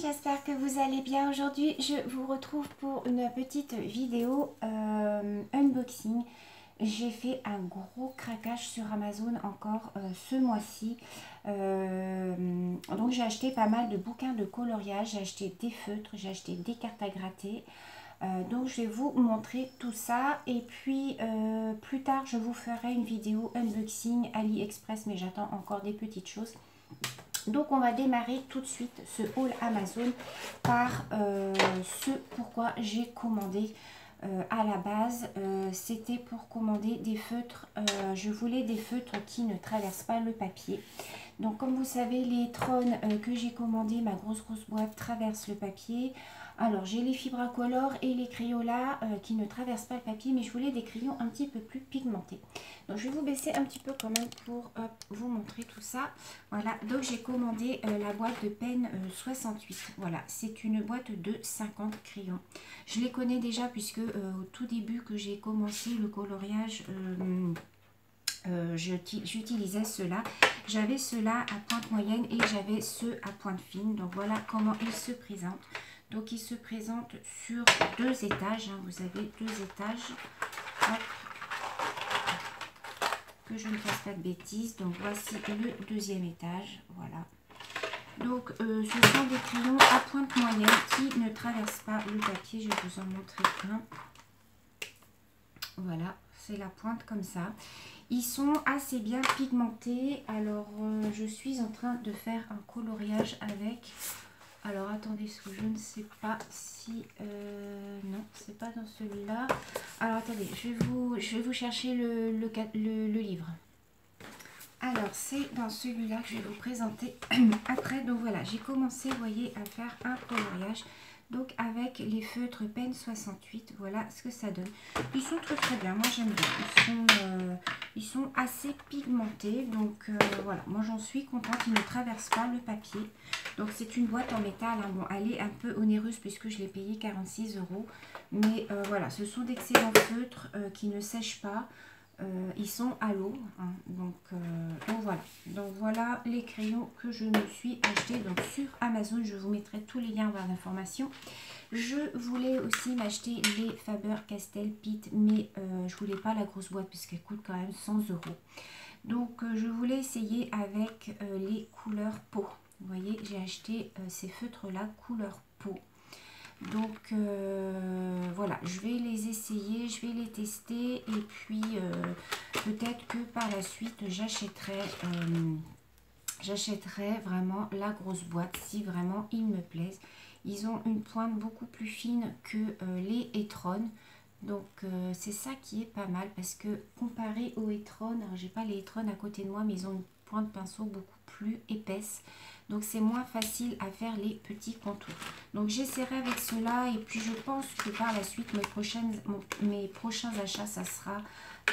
j'espère que vous allez bien. Aujourd'hui, je vous retrouve pour une petite vidéo unboxing. J'ai fait un gros craquage sur Amazon encore ce mois-ci. Donc j'ai acheté pas mal de bouquins de coloriage, j'ai acheté des feutres, j'ai acheté des cartes à gratter. Donc je vais vous montrer tout ça et puis plus tard je vous ferai une vidéo unboxing AliExpress, mais j'attends encore des petites choses. Donc on va démarrer tout de suite ce haul Amazon par ce pourquoi j'ai commandé à la base. C'était pour commander des feutres. Je voulais des feutres qui ne traversent pas le papier. Donc comme vous savez, les Tron que j'ai commandé, ma grosse boîte, traverse le papier. Alors j'ai les Fibracolor et les Crayola qui ne traversent pas le papier, mais je voulais des crayons un petit peu plus pigmentés. Donc je vais vous baisser un petit peu quand même pour vous montrer tout ça. Voilà, donc j'ai commandé la boîte de peine 68. Voilà, c'est une boîte de 50 crayons. Je les connais déjà puisque au tout début que j'ai commencé le coloriage, j'utilisais ceux-là. J'avais ceux-là à pointe moyenne et j'avais ceux à pointe fine. Donc voilà comment ils se présentent. Donc ils se présentent sur 2 étages. Hein. Vous avez 2 étages. Hop. Que je ne fasse pas de bêtises. Donc voici le 2e étage. Voilà. Donc ce sont des crayons à pointe moyenne qui ne traversent pas le papier. Je vais vous en montrer un. Voilà, c'est la pointe comme ça. Ils sont assez bien pigmentés. Alors je suis en train de faire un coloriage avec. Alors attendez, parce que je ne sais pas si... non, c'est pas dans celui-là. Alors attendez, je vais vous chercher le livre. Alors c'est dans celui-là que je vais vous présenter après. Donc voilà, j'ai commencé, vous voyez, à faire un coloriage. Donc avec les feutres peine 68, voilà ce que ça donne. Ils sont très bien, moi j'aime bien. Ils sont assez pigmentés, donc voilà, moi j'en suis contente. Ils ne traversent pas le papier. Donc c'est une boîte en métal, hein. Bon, elle est un peu onéreuse puisque je l'ai payé 46 €. Mais voilà, ce sont d'excellents feutres qui ne sèchent pas. Ils sont à l'eau, hein. Donc voilà. Donc voilà les crayons que je me suis acheté donc sur Amazon. Je vous mettrai tous les liens en barre d'informations. Je voulais aussi m'acheter les Faber-Castell Pitt, mais je voulais pas la grosse boîte puisqu'elle coûte quand même 100 €. Donc je voulais essayer avec les couleurs peau. Vous voyez, j'ai acheté ces feutres là couleur peau. Donc voilà, je vais les essayer, je vais les tester et puis peut-être que par la suite j'achèterai vraiment la grosse boîte si vraiment ils me plaisent. Ils ont une pointe beaucoup plus fine que les e-tron. Donc c'est ça qui est pas mal parce que comparé aux e-tron, alors j'ai pas les e-tron à côté de moi, mais ils ont une pointe pinceau beaucoup plus épaisse. Donc c'est moins facile à faire les petits contours. Donc j'essaierai avec cela et puis je pense que par la suite mes prochains achats ça sera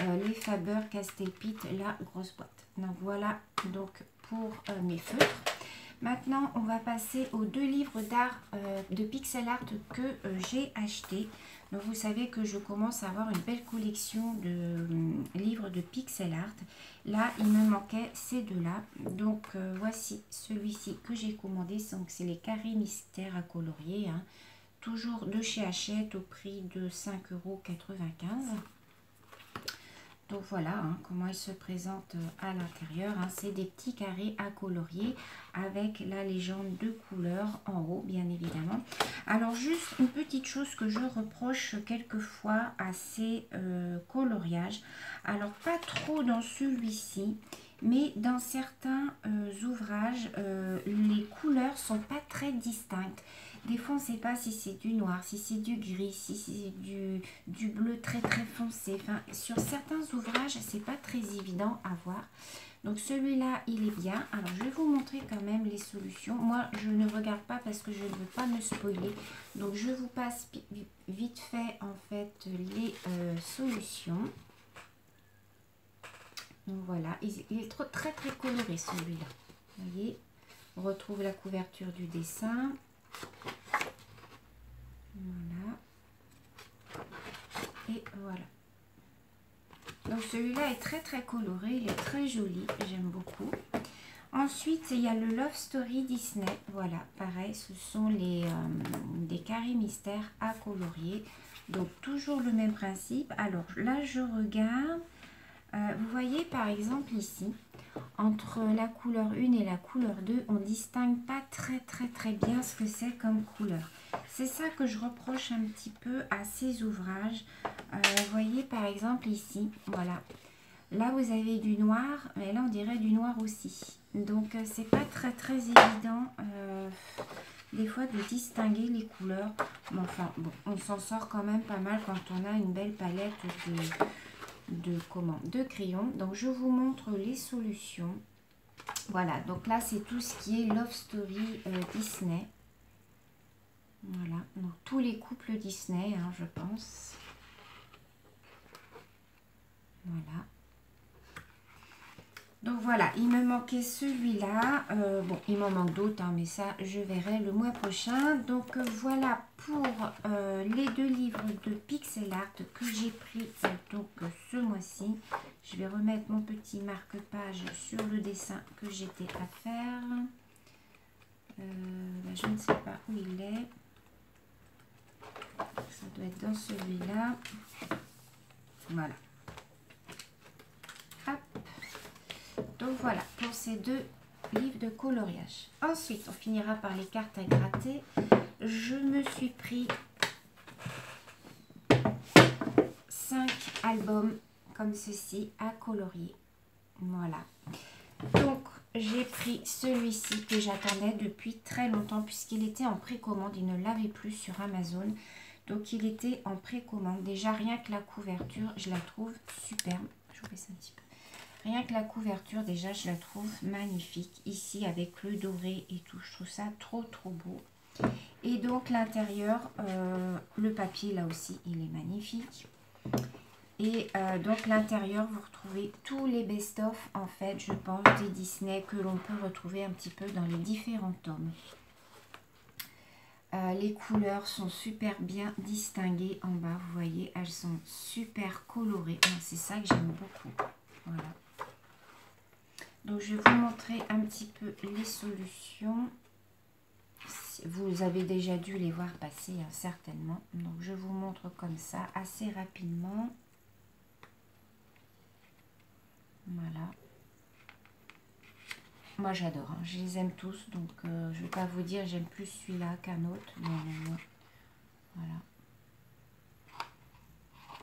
les Faber-Castell Pitt, la grosse boîte. Donc voilà donc pour mes feutres. Maintenant on va passer aux 2 livres d'art de pixel art que j'ai acheté. Donc vous savez que je commence à avoir une belle collection de livres de pixel art. Là, il me manquait ces 2-là. Donc voici celui-ci que j'ai commandé. Donc c'est les carrés mystères à colorier. Hein. Toujours de chez Hachette au prix de 5,95 €. Donc voilà hein, comment il se présente à l'intérieur. Hein. C'est des petits carrés à colorier avec la légende de couleur en haut, bien évidemment. Alors juste une petite chose que je reproche quelquefois à ces coloriages. Alors pas trop dans celui-ci, mais dans certains ouvrages, les couleurs sont pas très distinctes. Des fois, on ne sait pas si c'est du noir, si c'est du gris, si c'est du bleu très foncé. Enfin, sur certains ouvrages, c'est pas très évident à voir. Donc celui-là, il est bien. Alors, je vais vous montrer quand même les solutions. Moi, je ne regarde pas parce que je ne veux pas me spoiler. Donc, je vous passe vite fait, en fait, les solutions. Donc, voilà. Il est très coloré, celui-là. Vous voyez, on retrouve la couverture du dessin. Voilà. Et voilà. Donc celui-là est très coloré, il est très joli, j'aime beaucoup. Ensuite, il y a le Love Story Disney. Voilà, pareil, ce sont des carrés mystères à colorier. Donc, toujours le même principe. Alors, là, je regarde. Vous voyez, par exemple, ici, entre la couleur 1 et la couleur 2, on ne distingue pas très bien ce que c'est comme couleur. C'est ça que je reproche un petit peu à ces ouvrages. Vous voyez, par exemple, ici, voilà. Là, vous avez du noir, mais là, on dirait du noir aussi. Donc, c'est pas très évident des fois de distinguer les couleurs. Mais enfin, bon, on s'en sort quand même pas mal quand on a une belle palette de crayons. Donc, je vous montre les solutions. Voilà, donc là, c'est tout ce qui est Love Story Disney. Voilà, donc tous les couples Disney, hein, je pense. Voilà. Donc voilà, il me manquait celui-là. Bon, il m'en manque d'autres, hein, mais ça, je verrai le mois prochain. Donc voilà pour les 2 livres de pixel art que j'ai pris donc ce mois-ci. Je vais remettre mon petit marque-page sur le dessin que j'étais à faire. Là, je ne sais pas où il est. Ça doit être dans celui-là. Voilà. Hop. Donc voilà, pour ces 2 livres de coloriage. Ensuite, on finira par les cartes à gratter. Je me suis pris 5 albums comme ceci à colorier. Voilà. Donc, j'ai pris celui-ci que j'attendais depuis très longtemps puisqu'il était en précommande. Il ne l'avait plus sur Amazon. Donc, il était en précommande. Déjà, rien que la couverture, je la trouve superbe. Je vous baisse un petit peu. Rien que la couverture, déjà, je la trouve magnifique. Ici, avec le doré et tout, je trouve ça trop beau. Et donc, l'intérieur, le papier, là aussi, il est magnifique. Et donc, l'intérieur, vous retrouvez tous les best-of, en fait, je pense, des Disney que l'on peut retrouver un petit peu dans les différents tomes. Les couleurs sont super bien distinguées en bas, vous voyez, elles sont super colorées. C'est ça que j'aime beaucoup. Voilà. Donc, je vais vous montrer un petit peu les solutions. Vous avez déjà dû les voir passer, hein, certainement. Donc, je vous montre comme ça, assez rapidement. Voilà. Moi, j'adore. Hein. Je les aime tous. Donc, je ne vais pas vous dire j'aime plus celui-là qu'un autre. Non. Voilà.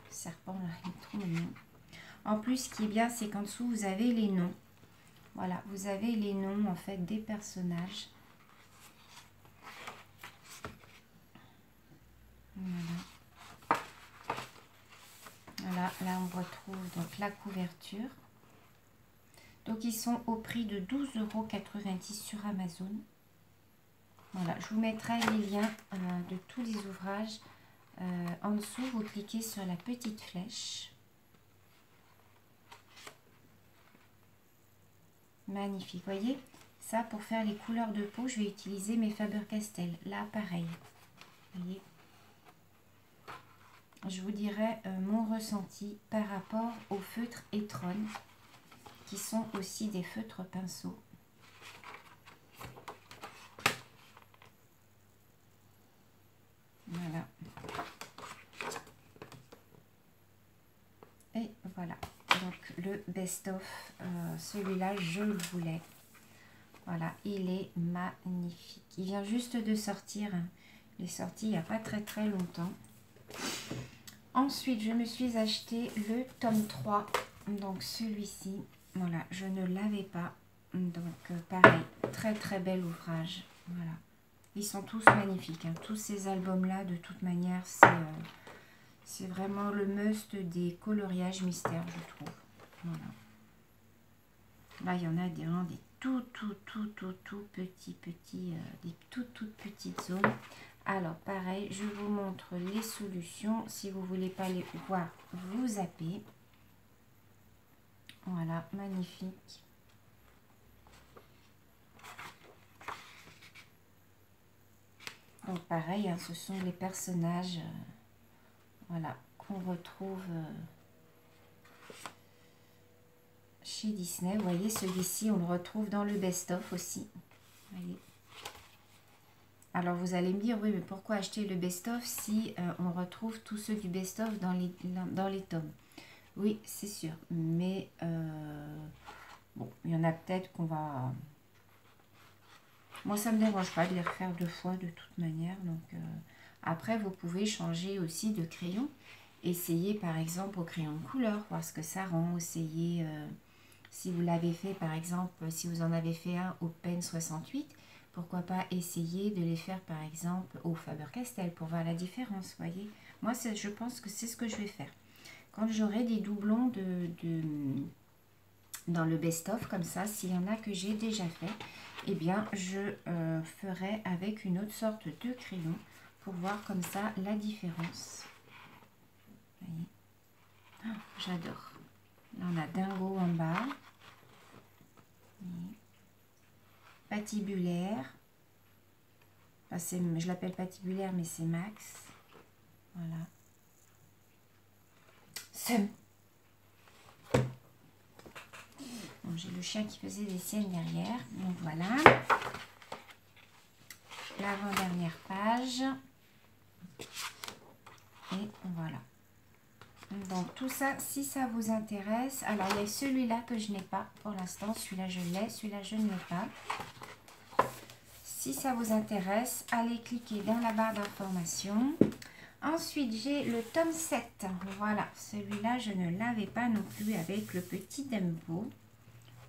Le serpent, là, il est trop mignon. En plus, ce qui est bien, c'est qu'en dessous, vous avez les noms. Voilà, vous avez les noms en fait des personnages. Voilà. Voilà, là on retrouve donc la couverture. Donc ils sont au prix de 12,90 € sur Amazon. Voilà, je vous mettrai les liens de tous les ouvrages. En dessous, vous cliquez sur la petite flèche. Magnifique, voyez, ça pour faire les couleurs de peau, je vais utiliser mes Faber-Castell. Là, pareil, voyez. Je vous dirai mon ressenti par rapport aux feutres Etron, qui sont aussi des feutres pinceaux. Voilà. Et voilà. Donc le best-of, celui-là, je le voulais. Voilà, il est magnifique. Il vient juste de sortir. Il est sorti il n'y a pas très longtemps. Ensuite, je me suis acheté le tome 3. Donc celui-ci, voilà, je ne l'avais pas. Donc pareil, très bel ouvrage. Voilà. Ils sont tous magnifiques. Hein. Tous ces albums-là, de toute manière, c'est vraiment le must des coloriages mystères, je trouve. Voilà. Là, il y en a des tout petits, des toutes petites zones. Alors, pareil, je vous montre les solutions. Si vous ne voulez pas les voir, vous zappez. Voilà, magnifique. Donc, pareil, hein, ce sont les personnages voilà, qu'on retrouve chez Disney. Vous voyez, celui-ci, on le retrouve dans le best-of aussi. Vous voyez. Alors, vous allez me dire, oui, mais pourquoi acheter le best-of si on retrouve tous ceux du best-of dans les tomes? Oui, c'est sûr. Mais, bon, il y en a peut-être qu'on va... Moi, ça ne me dérange pas de les refaire 2 fois de toute manière. Donc, après, vous pouvez changer aussi de crayon. Essayez, par exemple, au crayon de couleur, voir ce que ça rend. Essayez, si vous l'avez fait, par exemple, si vous en avez fait un au Pen 68, pourquoi pas essayer de les faire, par exemple, au Faber-Castell pour voir la différence, voyez. Moi, je pense que c'est ce que je vais faire. Quand j'aurai des doublons dans le best-of, comme ça, s'il y en a que j'ai déjà fait, eh bien, je ferai avec une autre sorte de crayon pour voir comme ça la différence. Vous voyez. Oh, j'adore. Là, on a Dingo en bas. Patibulaire. Enfin, je l'appelle patibulaire, mais c'est Max. Voilà. Seum. Bon, j'ai le chien qui faisait des siennes derrière. Donc voilà. L'avant-dernière page. Et voilà. Donc tout ça, si ça vous intéresse. Alors il y a celui-là que je n'ai pas pour l'instant. Celui-là je l'ai, celui-là je ne l'ai pas. Si ça vous intéresse, allez cliquer dans la barre d'information. Ensuite, j'ai le tome 7. Voilà, celui-là, je ne l'avais pas non plus avec le petit Dumbo.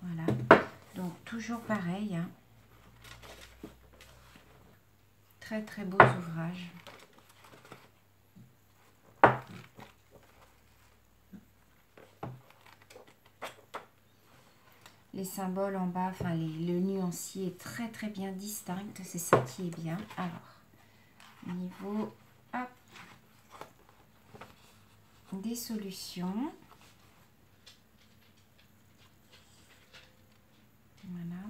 Voilà, donc toujours pareil. Hein. Très, très beaux ouvrages. Les symboles en bas, enfin, le nuancier est très, très bien distinct. C'est ça qui est bien. Alors, niveau... Hop, des solutions. Voilà.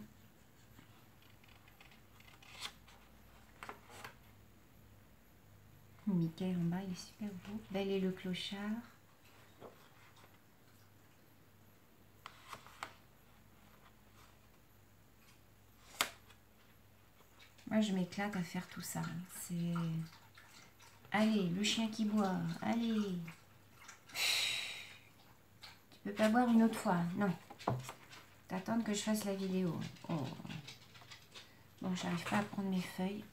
Mickey en bas, il est super beau. Belle et le clochard. Moi, je m'éclate à faire tout ça. C'est... Allez, le chien qui boit. Allez. Tu peux pas boire une autre fois. Non. T'attends que je fasse la vidéo. Oh. Bon, j'arrive pas à prendre mes feuilles.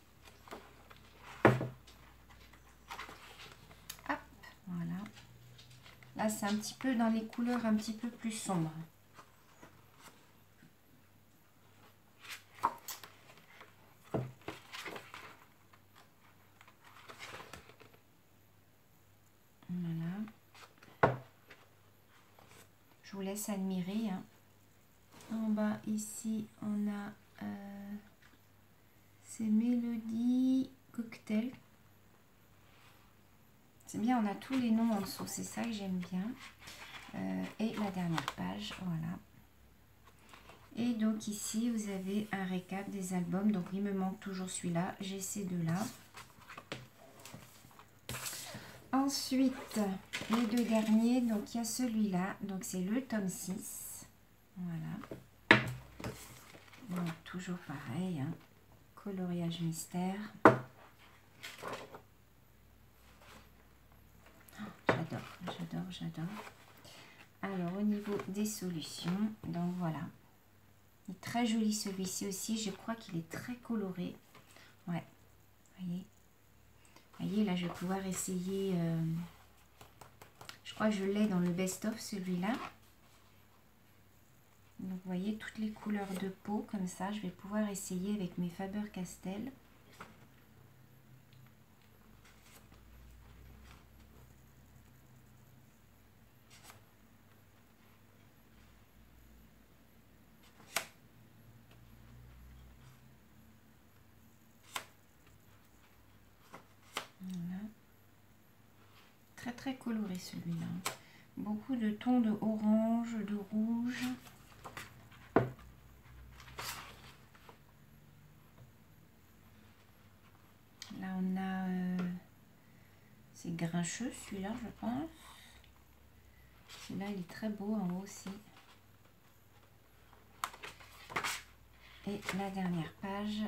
Hop, voilà. Là, c'est un petit peu dans les couleurs un petit peu plus sombres. Voilà. Je vous laisse admirer. Hein. En bas, ici, on a ces mélodies cocktail. C'est bien, on a tous les noms en dessous. C'est ça que j'aime bien. Et la dernière page, voilà. Et donc ici, vous avez un récap des albums. Donc, il me manque toujours celui-là. J'ai ces deux-là. Ensuite, les deux derniers. Donc, il y a celui-là. Donc, c'est le tome 6. Voilà. Donc, toujours pareil. Hein. Coloriage mystère. J'adore, j'adore, j'adore. Alors, au niveau des solutions, donc voilà. Il est très joli celui-ci aussi. Je crois qu'il est très coloré. Ouais, voyez. Voyez, là, je vais pouvoir essayer. Je crois que je l'ai dans le best-of, celui-là. Donc, vous voyez, toutes les couleurs de peau, comme ça. Je vais pouvoir essayer avec mes Faber-Castell. Voilà. Très, très coloré, celui-là. Beaucoup de tons de orange, de rouge. Là, on a... c'est grincheux, celui-là, je pense. Celui-là, il est très beau en haut aussi. Et la dernière page,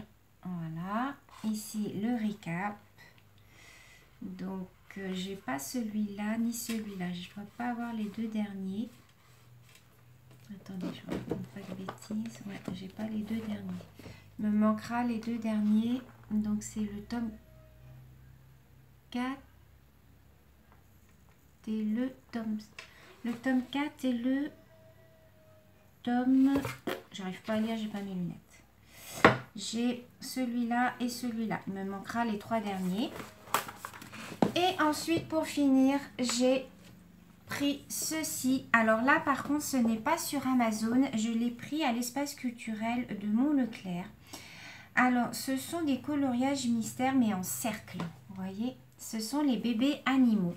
voilà. Ici, le récap. Donc, j'ai pas celui-là ni celui-là. Je ne dois pas avoir les deux derniers. Attendez, je ne raconte pas de bêtises. Ouais, j'ai pas les deux derniers. Il me manquera les deux derniers. Donc, c'est le tome 4 et le tome... Le tome 4 et le tome... J'arrive pas à lire, j'ai pas mes lunettes. J'ai celui-là et celui-là. Il me manquera les trois derniers. Et ensuite, pour finir, j'ai pris ceci. Alors là, par contre, ce n'est pas sur Amazon. Je l'ai pris à l'espace culturel de Mont-Leclerc. Alors, ce sont des coloriages mystères, mais en cercle. Vous voyez, ce sont les bébés animaux.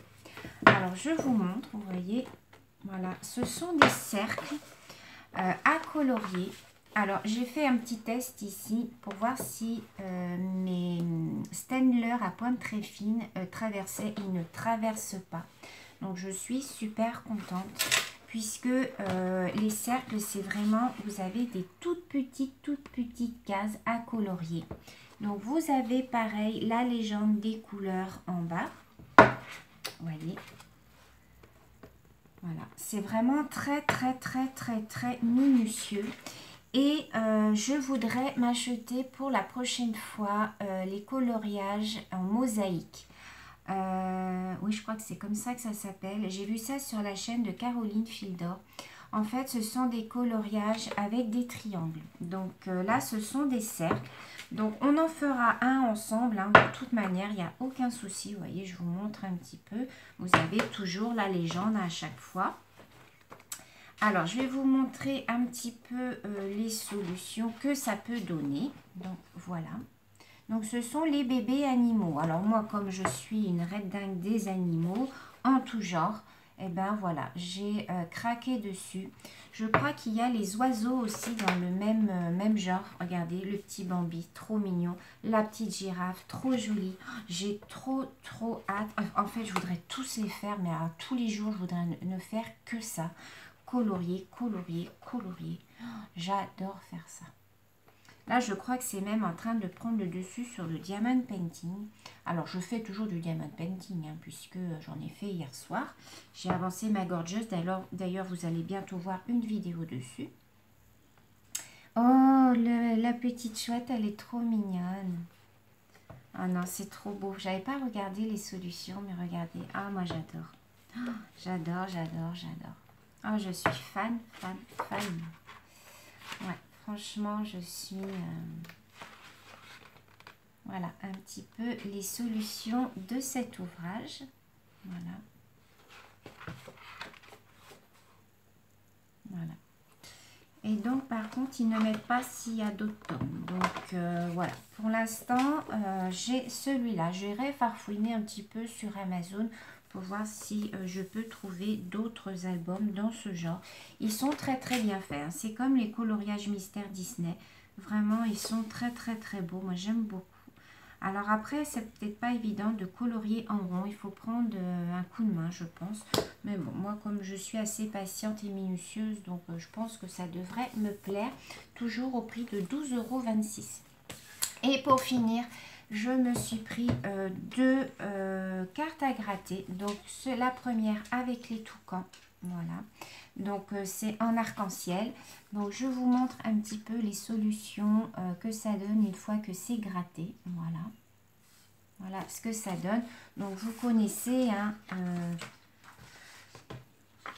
Alors, je vous montre, vous voyez. Voilà, ce sont des cercles à colorier. Alors, j'ai fait un petit test ici pour voir si mes Staedtler à pointe très fine traversaient. Ils ne traversent pas. Donc, je suis super contente puisque les cercles, c'est vraiment, vous avez des toutes petites cases à colorier. Donc, vous avez pareil la légende des couleurs en bas. Vous voyez. Voilà, c'est vraiment très minutieux. Et je voudrais m'acheter pour la prochaine fois les coloriages en mosaïque. Oui, je crois que c'est comme ça que ça s'appelle. J'ai vu ça sur la chaîne de Caroline Fildor. En fait, ce sont des coloriages avec des triangles. Donc là, ce sont des cercles. Donc, on en fera un ensemble. Hein. De toute manière, il n'y a aucun souci. Vous voyez, je vous montre un petit peu. Vous avez toujours la légende à chaque fois. Alors, je vais vous montrer un petit peu les solutions que ça peut donner. Donc, voilà. Donc, ce sont les bébés animaux. Alors, moi, comme je suis une red dingue des animaux, en tout genre, et ben voilà, j'ai craqué dessus. Je crois qu'il y a les oiseaux aussi dans le même genre. Regardez, le petit Bambi, trop mignon. La petite girafe, trop jolie. J'ai trop hâte. En fait, je voudrais tous les faire, mais à tous les jours, je voudrais ne faire que ça. Colorier. J'adore faire ça. Là, je crois que c'est même en train de prendre le dessus sur le diamond painting. Alors, je fais toujours du diamond painting, hein, puisque j'en ai fait hier soir. J'ai avancé ma gorgeuse. D'ailleurs, vous allez bientôt voir une vidéo dessus. Oh, la petite chouette, elle est trop mignonne. Ah non, c'est trop beau. J'avais pas regardé les solutions, mais regardez. Ah, moi, j'adore. Oh, j'adore. Oh, je suis fan. Ouais. Franchement, je suis... voilà, un petit peu les solutions de cet ouvrage. Voilà. Et donc, par contre, ils ne mettent pas s'il y a d'autres tomes. Donc, voilà. Pour l'instant, j'ai celui-là. Je vais farfouiner un petit peu sur Amazon pour voir si je peux trouver d'autres albums dans ce genre. Ils sont très bien faits. Hein. C'est comme les coloriages mystères Disney. Vraiment, ils sont très beaux. Moi, j'aime beaucoup. Alors après, c'est peut-être pas évident de colorier en rond. Il faut prendre un coup de main, je pense. Mais bon, moi, comme je suis assez patiente et minutieuse, donc je pense que ça devrait me plaire. Toujours au prix de 12,26 €. Et pour finir, je me suis pris deux cartes à gratter. Donc, la première avec les toucans. Voilà. Donc, c'est en arc-en-ciel. Donc, je vous montre un petit peu les solutions que ça donne une fois que c'est gratté. Voilà. Voilà ce que ça donne. Donc, vous connaissez, hein,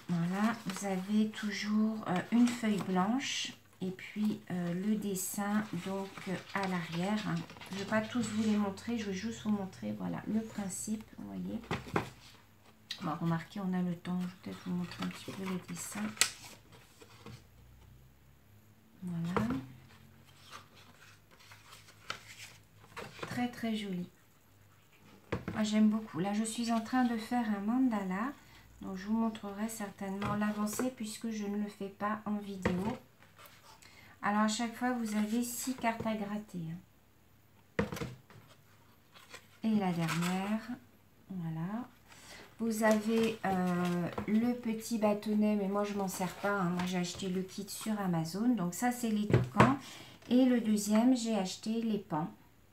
voilà, vous avez toujours une feuille blanche. Et puis le dessin donc à l'arrière. Hein. Je ne vais pas tous vous les montrer, je vais juste vous montrer voilà le principe, vous voyez. Bon, remarquez, on a le temps, je vais peut-être vous montrer un petit peu le dessin. Voilà. Très joli. Moi j'aime beaucoup. Là je suis en train de faire un mandala. Donc je vous montrerai certainement l'avancée puisque je ne le fais pas en vidéo. Alors, à chaque fois, vous avez 6 cartes à gratter. Et la dernière, voilà. Vous avez le petit bâtonnet, mais moi, je ne m'en sers pas. Hein. Moi, j'ai acheté le kit sur Amazon. Donc, ça, c'est les toucans. Et le deuxième, j'ai acheté les pans.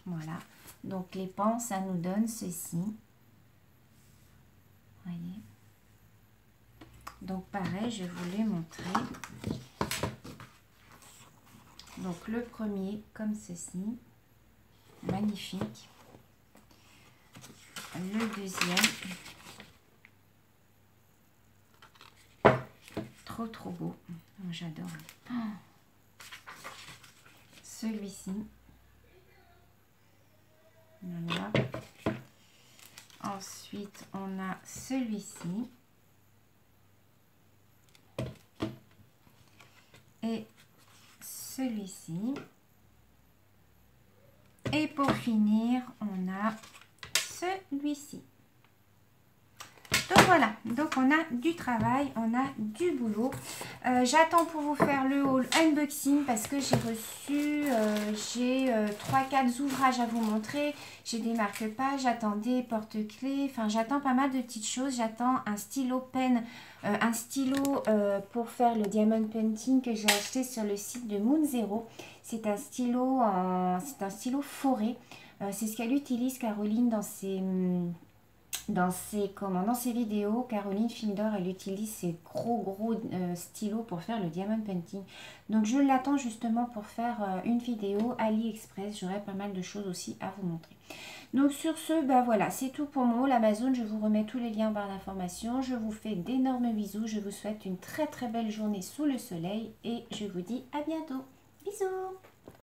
Voilà. Donc les pans, ça nous donne ceci. Voyez. Donc pareil, je vais vous les montrer. Donc le premier, comme ceci. Magnifique. Le deuxième. Trop beau. Oh, j'adore. Oh. Celui-ci. Voilà. Ensuite, on a celui-ci. Et celui-ci. Et pour finir, on a celui-ci. Donc voilà, donc on a du travail, on a du boulot. J'attends pour vous faire le haul unboxing parce que j'ai reçu, 3-4 ouvrages à vous montrer. J'ai des marque-pages, j'attends des porte-clés, enfin j'attends pas mal de petites choses. J'attends un stylo pen, un stylo pour faire le diamond painting que j'ai acheté sur le site de Moon Zero. C'est un stylo, forêt. C'est ce qu'elle utilise Caroline dans ses vidéos. Caroline Findor, elle utilise ces gros stylos pour faire le diamond painting. Donc je l'attends justement pour faire une vidéo AliExpress. J'aurai pas mal de choses aussi à vous montrer. Donc sur ce, bah voilà, c'est tout pour mon haul Amazon. Je vous remets tous les liens en barre d'informations. Je vous fais d'énormes bisous. Je vous souhaite une très belle journée sous le soleil et je vous dis à bientôt. Bisous.